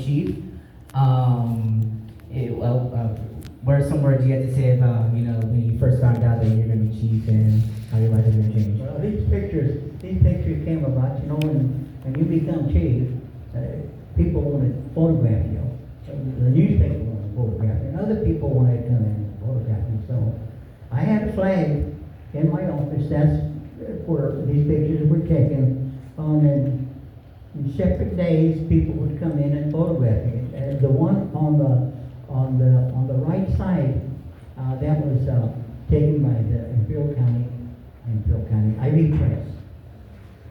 Chief. What are some words you had to say about, when you first found out that you're going to be chief and how your life is going to change? Well, these pictures came about, when you become chief, people want to photograph you. The newspaper want to photograph you, and other people want to come in and photograph you. So I had a flag in my office. That's where these pictures were taken on. And in separate days, people would come in and photograph me. The one on the right side, that was taken by the Imperial County Ivy Press.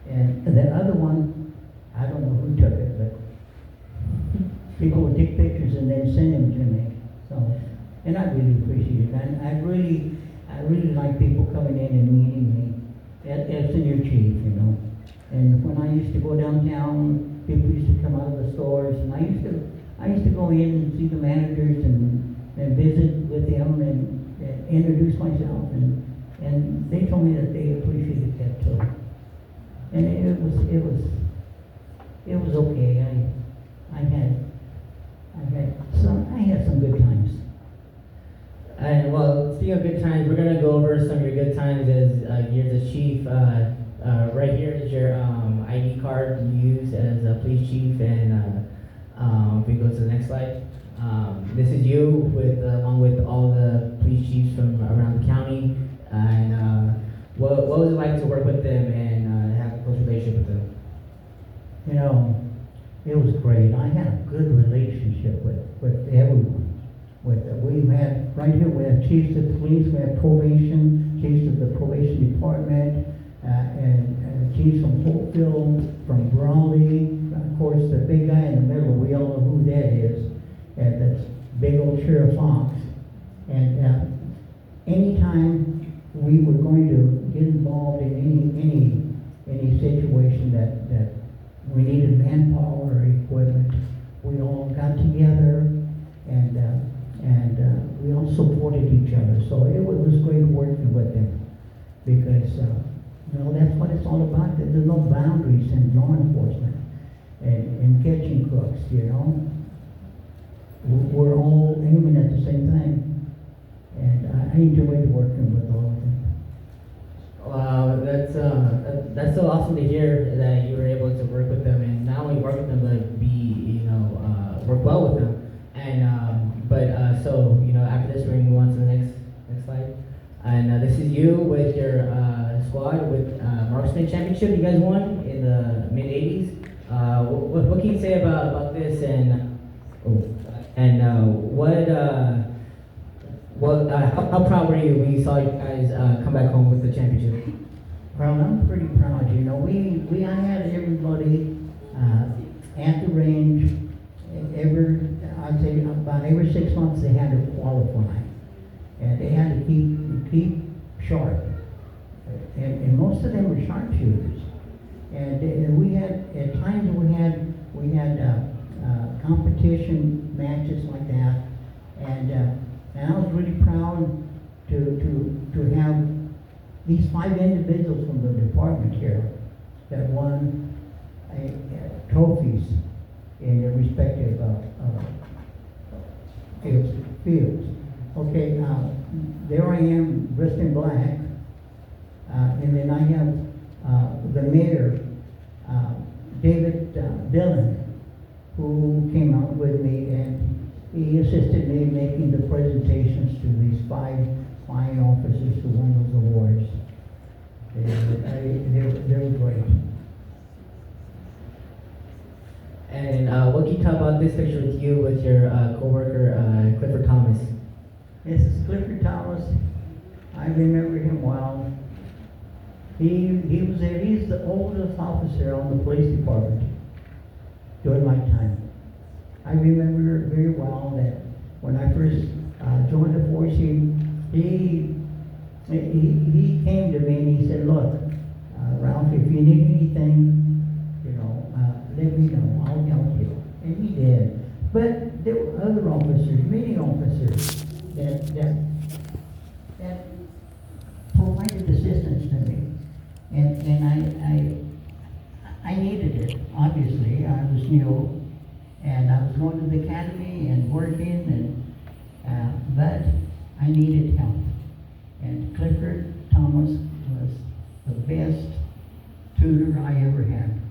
And the other one, I don't know who took it, but people would take pictures and then send them to me. So, and I really appreciate it. And I really like people coming in and meeting me as the new chief, And when I used to go downtown, people used to come out of the stores, and I used to go in and see the managers and visit with them and introduce myself, and they told me that they appreciated that too. And it was okay. I had some good times. And well, speaking of good times, we're gonna go over some of your good times as years as chief. Right here is your ID card you use as a police chief, and if we go to the next slide, this is you along with all the police chiefs from around the county. And what was it like to work with them and have a close relationship with them? It was great. I had a good relationship with everyone. We had, right here, we have chiefs of police, we have probation, chiefs of the probation department, and chiefs from Holtville, from Brawley. Of course, the big guy in the middle, we all know who that is. And that's big old Sheriff Fox. And anytime we were going to get involved in any situation that we needed manpower or equipment, we all got together and we all supported each other. So it was great working with them because that's what it's all about. There's no boundaries in law enforcement and catching crooks. We're all aiming at the same thing, and I enjoyed working with all of them. Wow, that's so awesome to hear that you were able to work with them, and not only work with them, but work well with them. And so after this, we're gonna move on to the next slide. And this is you with your squad with Marksman Championship you guys won in the mid '80s. What can you say about this how proud were you when you saw you guys come back home with the championship? Well, I'm pretty proud. I had everybody at the range. I'd say about every 6 months they had to qualify, and they had to keep sharp. And most of them were sharpshooters. And we had at times we had competition matches like that, and I was really proud to have these 5 individuals from the department here that won trophies in their respective fields. Okay, there I am dressed in black, and then I have the mayor, David Dillon, who came out with me, and he assisted me in making the presentations to these 5 fine officers who won those awards. They were great. And what can you tell about this picture with you with your co-worker Clifford Thomas? This is Clifford Thomas. I remember him well. He was there. He's the oldest officer on the police department during my time. I remember very well that when I first joined the force, he came to me and he said, "Look, Ralph, if you need anything, let me know. I'll help you." And he did. But there were other officers, many officers, that provided assistance to me, and I needed it. Obviously, I was new, and I was going to the academy and working, but I needed help. And Clifford Thomas was the best tutor I ever had.